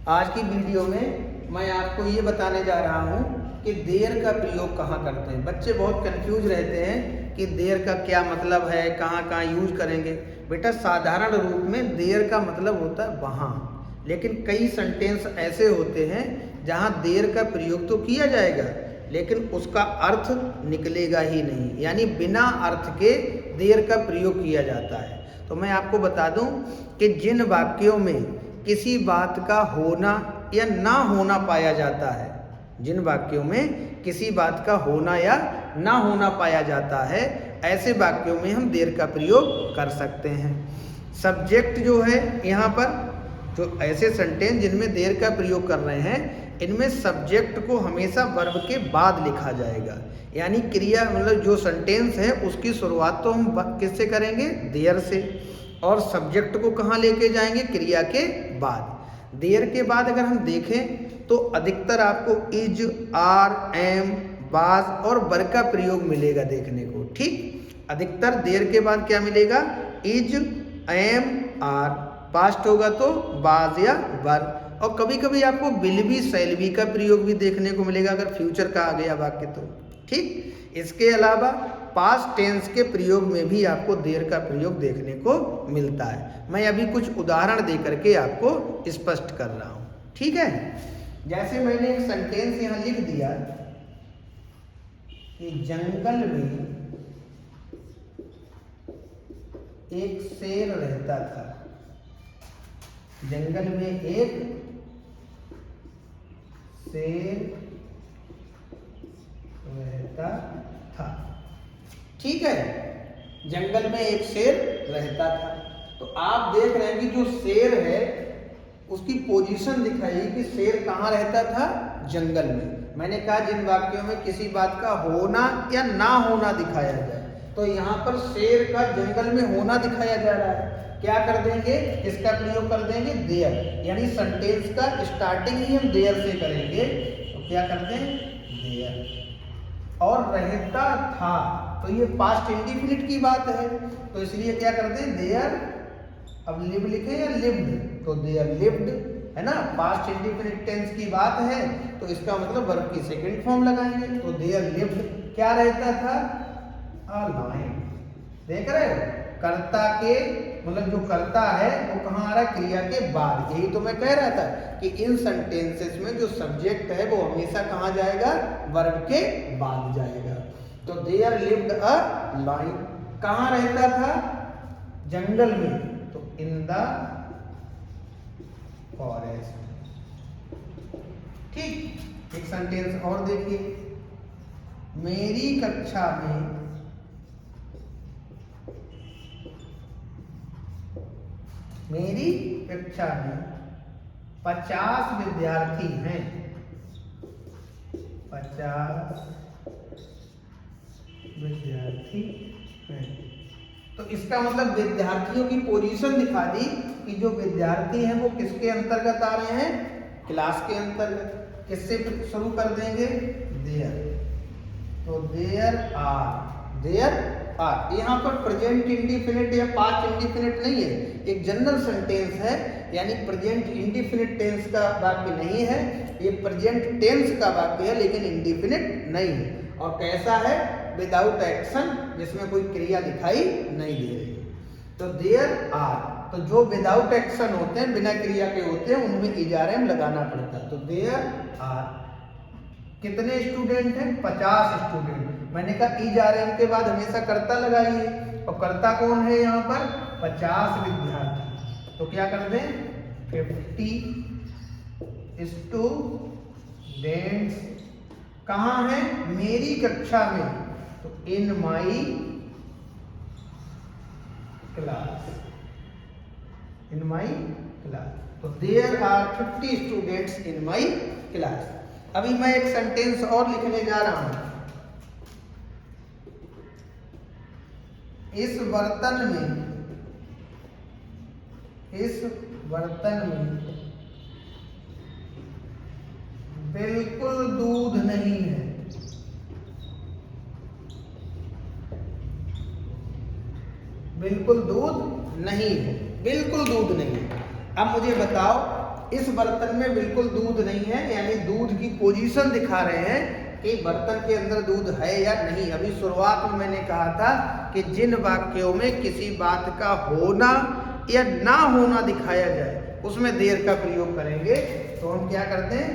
आज की वीडियो में मैं आपको ये बताने जा रहा हूँ कि देयर का प्रयोग कहाँ करते हैं। बच्चे बहुत कंफ्यूज रहते हैं कि देयर का क्या मतलब है, कहाँ कहाँ यूज करेंगे। बेटा साधारण रूप में देयर का मतलब होता है वहाँ, लेकिन कई सेंटेंस ऐसे होते हैं जहाँ देयर का प्रयोग तो किया जाएगा लेकिन उसका अर्थ निकलेगा ही नहीं, यानी बिना अर्थ के देयर का प्रयोग किया जाता है। तो मैं आपको बता दूं कि जिन वाक्यों में किसी बात का होना या ना होना पाया जाता है, जिन वाक्यों में किसी बात का होना या ना होना पाया जाता है, ऐसे वाक्यों में हम देयर का प्रयोग कर सकते हैं। सब्जेक्ट जो है यहाँ पर, जो ऐसे सेंटेंस जिनमें देयर का प्रयोग कर रहे हैं, इनमें सब्जेक्ट को हमेशा वर्ब के बाद लिखा जाएगा, यानी क्रिया मतलब जो सेंटेंस है उसकी शुरुआत तो हम किससे करेंगे, देयर से, और सब्जेक्ट को कहाँ लेके जाएंगे, क्रिया के बाद। देयर के बाद अगर हम देखें तो अधिकतर आपको इज, आर, एम, बाज और वर का प्रयोग मिलेगा देखने को। ठीक, अधिकतर देयर के बाद क्या मिलेगा, इज, एम, आर, पास्ट होगा तो बाज या वर, और कभी कभी आपको विल बी, शैल बी का प्रयोग भी देखने को मिलेगा अगर फ्यूचर का आ गया वाक्य तो। ठीक, इसके अलावा पास्ट टेंस के प्रयोग में भी आपको देयर का प्रयोग देखने को मिलता है। मैं अभी कुछ उदाहरण दे करके आपको स्पष्ट कर रहा हूं। ठीक है, जैसे मैंने एक सेंटेंस यहां लिख दिया कि जंगल में एक शेर रहता था। जंगल में एक शेर रहता था। ठीक है, जंगल में एक शेर रहता था। तो आप देख रहे हैं कि जो शेर है उसकी पोजीशन दिखाई कि शेर कहाँ रहता था, जंगल में। मैंने कहा जिन वाक्यों में किसी बात का होना या ना होना दिखाया जाए, तो यहाँ पर शेर का जंगल में होना दिखाया जा रहा है। क्या कर देंगे, इसका प्रयोग कर देंगे देयर, यानी सेंटेंस का स्टार्टिंग ही हम देयर से करेंगे। तो क्या कर दें, देयर। और रहता था, तो ये पास्ट इंडिफिनिट की बात है, तो इसलिए क्या कर दें, देयर। अब लिव लिखे या लिव्ड, तो देयर लिव्ड है ना, पास्ट इंडिफिनिट टेंस की बात है, तो इसका मतलब वर्ब की सेकंड फॉर्म लगाएंगे, तो देयर लिव्ड क्या रहता था, अ लायन। देख रहे हो, कर्ता के मतलब जो कर्ता है वो कहाँ आ रहा है, क्रिया के बाद। यही तो मैं कह रहा था कि इन सेंटेंसेस में जो सब्जेक्ट है वो हमेशा कहाँ जाएगा, वर्ब के बाद जाएगा। तो देयर लिव्ड अ लायन, कहाँ रहता था, जंगल में, तो इन द फॉरेस्ट। ठीक, एक सेंटेंस और देखिए, मेरी कक्षा में मेरी कक्षा में 50 विद्यार्थी हैं। 50 विद्यार्थी हैं, तो इसका मतलब विद्यार्थियों की पोजीशन दिखा दी कि जो विद्यार्थी हैं वो किसके अंतर्गत आ रहे हैं, क्लास के अंतर्गत। किससे शुरू कर देंगे, देयर। तो देयर आर, देयर आर। यहाँ पर प्रेजेंट इंडिफिनिट या पास्ट इंडिफिनिट नहीं है, एक जनरल सेंटेंस है, यानी प्रेजेंट इंडिफिनिट टेंस का वाक्य नहीं है, ये प्रेजेंट टेंस का वाक्य है लेकिन इंडिफिनिट नहीं है। और कैसा है, विदाउट एक्शन, जिसमें कोई क्रिया दिखाई नहीं दे रही। तो देयर आर, तो जो विदाउट एक्शन होते हैं, बिना क्रिया के होते हैं, उनमें इजारेम लगाना पड़ता है। तो देयर आर कितने स्टूडेंट हैं, 50 स्टूडेंट। मैंने कहा इजारेम के बाद हमेशा कर्ता लगाइए, और कर्ता कौन है यहाँ पर, 50 विद्यार्थी। तो क्या कर दें, 50 स्टूडेंट्स कहाँ है, मेरी कक्षा में, तो in my class, in my class. तो there are 50 students in my class. अभी मैं एक सेंटेंस और लिखने जा रहा हूं, इस बर्तन में बिल्कुल दूध नहीं है। बिल्कुल दूध नहीं है, बिल्कुल दूध नहीं है। अब मुझे बताओ इस बर्तन में बिल्कुल दूध नहीं है, यानी दूध की पोजीशन दिखा रहे हैं कि बर्तन के अंदर दूध है या नहीं। अभी शुरुआत में मैंने कहा था कि जिन वाक्यों में किसी बात का होना या ना होना दिखाया जाए उसमें देयर का प्रयोग करेंगे। तो हम क्या करते हैं,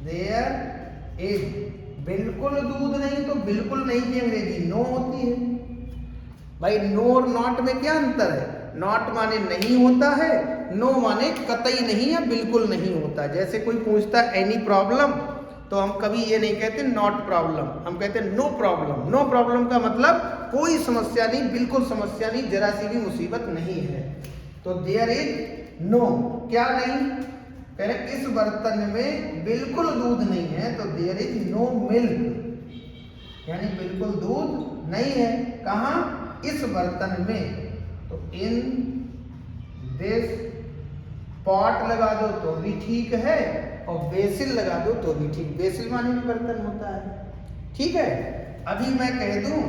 देयर इज, बिल्कुल दूध नहीं तो बिल्कुल नहीं की अंग्रेजी नो होती है। भाई नो और नॉट में क्या अंतर है? नॉट माने नहीं होता है, नो माने कतई नहीं या बिल्कुल नहीं होता। जैसे कोई पूछता एनी प्रॉब्लम, तो हम कभी ये नहीं कहते नॉट प्रॉब्लम, हम कहते नो प्रॉब्लम। नो प्रॉब्लम का मतलब कोई समस्या नहीं, बिल्कुल समस्या नहीं, जरा सी भी मुसीबत नहीं है। तो देयर इज नो, क्या नहीं, कह रहे इस बर्तन में बिल्कुल दूध नहीं है, तो देयर इज नो मिल्क, यानी बिल्कुल दूध नहीं है। कहाँ? इस बर्तन में। तो इन दिस पॉट लगा दो तो भी ठीक है, और बेसिल लगा दो तो भी ठीक। बेसिल माने भी बर्तन होता है, ठीक है। अभी मैं कह दूं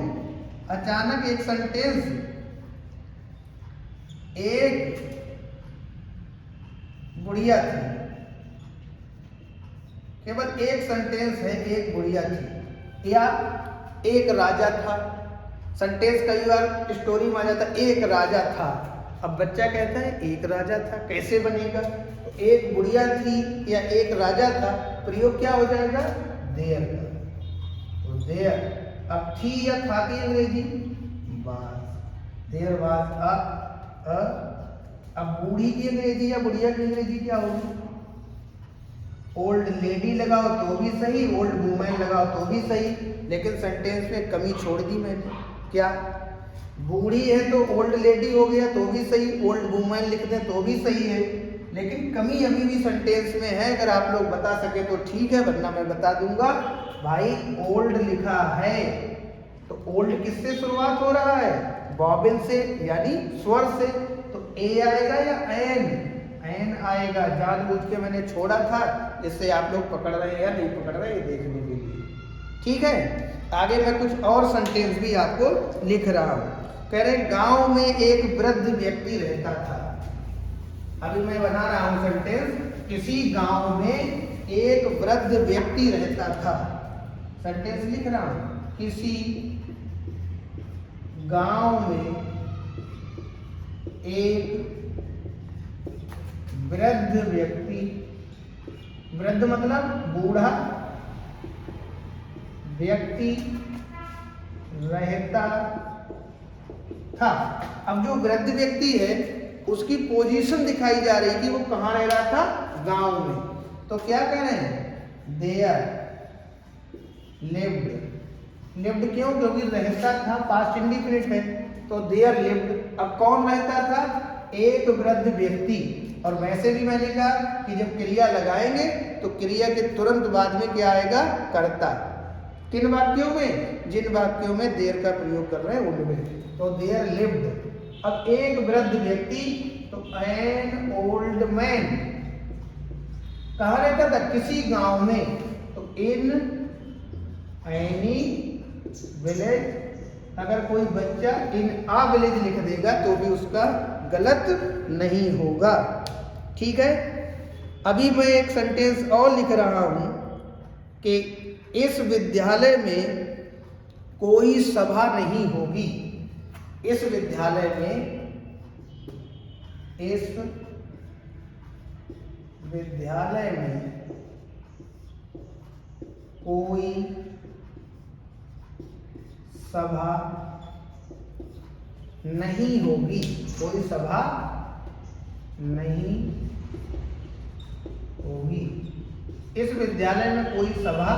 अचानक एक सेंटेंस, एक बुढ़िया थी, केवल एक सेंटेंस है, एक बुढ़िया थी, या एक राजा था। सेंटेंस कई बार स्टोरी में आ जाता है एक राजा था, अब बच्चा कहता है एक राजा था, कैसे बनेगा? तो एक बुढ़िया थी या एक राजा था, प्रयोग क्या हो जाएगा? देयर का। तो देयर, अब थी या था की अंग्रेजी वाज, देयर वाज अ। अब बूढ़ी की अंग्रेजी या बुढ़िया की अंग्रेजी क्या होगी? ओल्ड लेडी लगाओ तो भी सही, ओल्ड वुमेन लगाओ तो भी सही, लेकिन सेंटेंस में कमी छोड़ दी मैंने। क्या? बूढ़ी है तो ओल्ड लेडी हो गया तो भी सही, ओल्ड वुमेन लिख दें तो भी सही है, लेकिन कमी अभी भी सेंटेंस में है। अगर आप लोग बता सके तो ठीक है, वरना मैं बता दूंगा। भाई ओल्ड लिखा है तो ओल्ड किससे शुरुआत हो रहा है? वॉवेल से, यानी स्वर से। तो ए आएगा या एन? एन आएगा। जानबूझ के मैंने छोड़ा था, इससे आप लोग पकड़ रहे हैं या नहीं पकड़ रहे हैं देखने के लिए, ठीक है। आगे मैं कुछ और सेंटेंस भी आपको लिख रहा हूं। कह रहे गांव में एक वृद्ध व्यक्ति रहता था। अभी मैं बना रहा हूं सेंटेंस, किसी गांव में एक वृद्ध व्यक्ति रहता था। सेंटेंस लिख रहा हूं, किसी गांव में एक वृद्ध व्यक्ति, वृद्ध मतलब बूढ़ा व्यक्ति रहता था। अब जो वृद्ध व्यक्ति है उसकी पोजीशन दिखाई जा रही कि वो कहाँ रह रहा था? गांव में। तो क्या कह रहे हैं? There lived. लिव्ड क्यों? क्योंकि रहता था, पास्ट इंडिफिनिट है, तो देयर लिव्ड। अब कौन रहता था? एक वृद्ध व्यक्ति। और वैसे भी मैंने कहा कि जब क्रिया लगाएंगे तो क्रिया के तुरंत बाद में क्या आएगा? कर्ता। किन वाक्यों में? जिन वाक्यों में देयर का प्रयोग कर रहे हैं उनमें। तो देयर लिव्ड। अब एक वृद्ध व्यक्ति, तो एन ओल्ड मैन कहाँ रहता था? किसी गांव में। तो इन एनी विलेज। अगर कोई बच्चा इन आ विलेज लिख देगा तो भी उसका गलत नहीं होगा, ठीक है। अभी मैं एक सेंटेंस और लिख रहा हूं कि इस विद्यालय में कोई सभा नहीं होगी। इस विद्यालय में, इस विद्यालय में कोई सभा नहीं होगी। कोई सभा नहीं होगी। इस विद्यालय में कोई सभा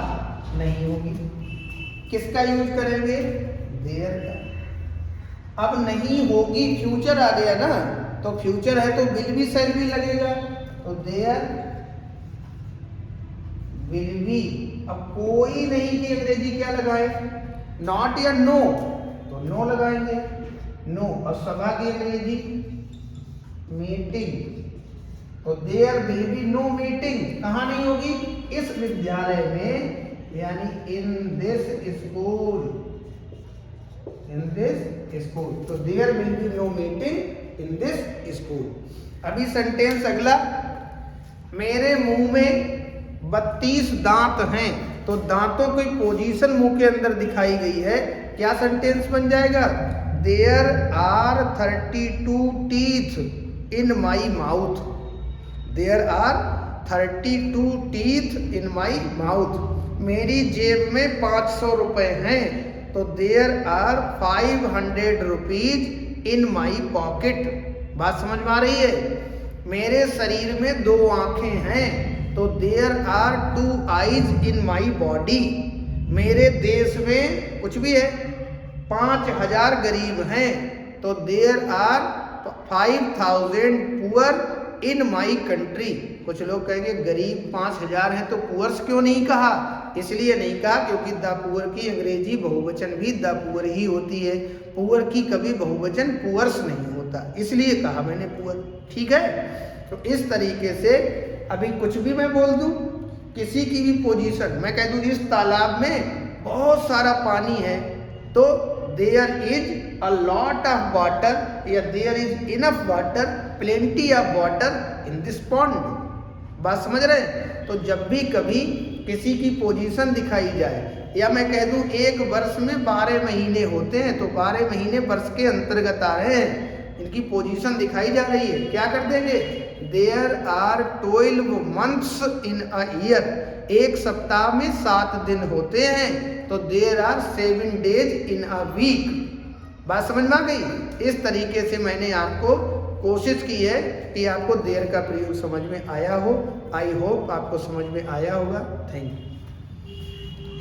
नहीं होगी। किसका यूज करेंगे? देयर का। अब नहीं होगी फ्यूचर आ गया ना, तो फ्यूचर है तो विल भी शैल भी लगेगा, तो देयर विल बी। अब कोई नहीं की अंग्रेजी क्या लगाए? नॉट या नो, तो नो लगाएंगे, नो। और सभा की अंग्रेजी मीटिंग, तो there will be no meeting. कहाँ नहीं होगी? इस विद्यालय में, यानी in this school, in this school. तो there will be no meeting in this school. अभी सेंटेंस अगला, मेरे मुंह में 32 दांत हैं, तो दांतों की पोजीशन मुंह के अंदर दिखाई गई है। क्या सेंटेंस बन जाएगा? There are 32 teeth in my mouth. There are 32 teeth in my mouth. मेरी जेब में 500 रुपए हैं, तो there are 500 rupees in my pocket. बात समझ में आ रही है? मेरे शरीर में 2 आंखें हैं, तो there are 2 eyes in my body. मेरे देश में कुछ भी है 5000 गरीब हैं, तो there are 5000 poor in my country. कुछ लोग कहेंगे गरीब 5000 हैं तो पुअर्स क्यों नहीं कहा? इसलिए नहीं कहा क्योंकि द पुअर की अंग्रेजी बहुवचन भी द पुअर ही होती है। पुअर की कभी बहुवचन पुअर्स नहीं होता, इसलिए कहा मैंने पुअर। ठीक है, तो इस तरीके से अभी कुछ भी मैं बोल दूं, किसी की भी पोजीशन, मैं कह दूं इस तालाब में बहुत सारा पानी है, तो there is a lot of water या there is enough water, plenty of water in this pond. बात समझ रहे हैं? तो जब भी कभी किसी की पोजीशन दिखाई जाए, या मैं कह दूं एक वर्ष में 12 महीने होते हैं, तो 12 महीने वर्ष के अंतर्गत आ रहे हैं, इनकी पोजीशन दिखाई जा रही है, क्या कर देंगे? There are 12 months in a year. एक सप्ताह में 7 दिन होते हैं, तो there are 7 days in a week. बात समझ में आ गई? इस तरीके से मैंने आपको कोशिश की है कि आपको देयर का प्रयोग समझ में आया हो। आई होप आपको समझ में आया होगा। Thank you.